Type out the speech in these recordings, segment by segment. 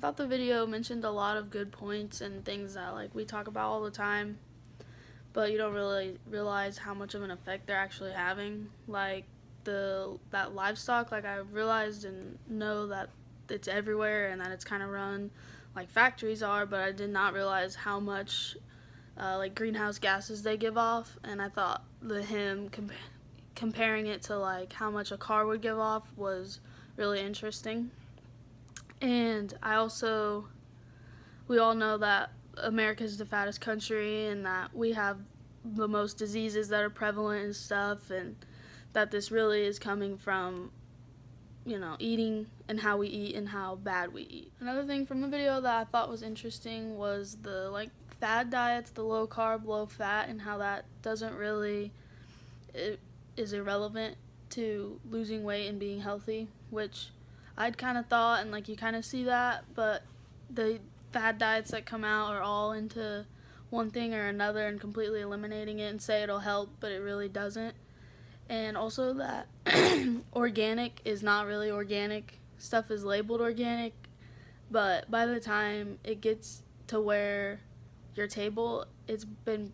thought the video mentioned a lot of good points and things that like we talk about all the time, but you don't really realize how much of an effect they're actually having. Like that livestock, like I realized and know that it's everywhere and that it's kind of run like factories are, but I did not realize how much like greenhouse gases they give off. And I thought comparing it to like how much a car would give off was really interesting. And we all know that America's the fattest country and that we have the most diseases that are prevalent and stuff, and that this really is coming from, eating and how we eat and how bad we eat. Another thing from the video that I thought was interesting was the like fad diets, the low carb, low fat, and how that doesn't really, it is irrelevant to losing weight and being healthy, which I'd kind of thought, and like you kind of see that, but the fad diets that come out are all into one thing or another and completely eliminating it and say it'll help, but it really doesn't. And also that organic is not really organic. Stuff is labeled organic, but by the time it gets to where your table, it's been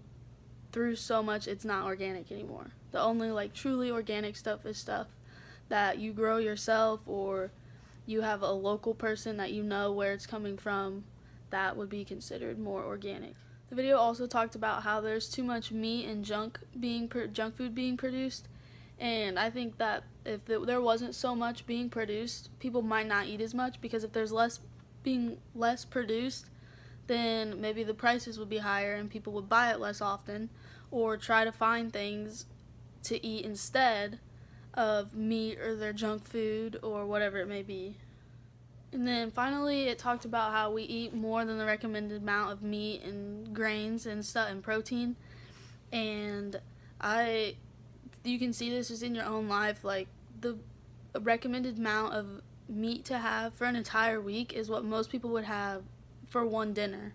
through so much, it's not organic anymore. The only like truly organic stuff is stuff that you grow yourself, or you have a local person that you know where it's coming from that would be considered more organic. The video also talked about how there's too much meat and junk food being produced, and I think that if there wasn't so much being produced, people might not eat as much, because if there's less produced, then maybe the prices would be higher and people would buy it less often, or try to find things to eat instead of meat or their junk food or whatever it may be. And then finally it talked about how we eat more than the recommended amount of meat and grains and stuff and protein. And you can see this just in your own life, like the recommended amount of meat to have for an entire week is what most people would have for one dinner.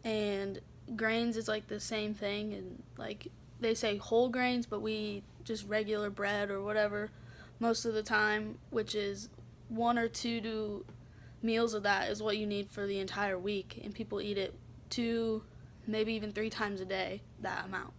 And grains is like the same thing, and like they say whole grains, but we eat just regular bread or whatever most of the time, which is 1 or 2 meals of that is what you need for the entire week, and people eat it 2, maybe even 3 times a day, that amount.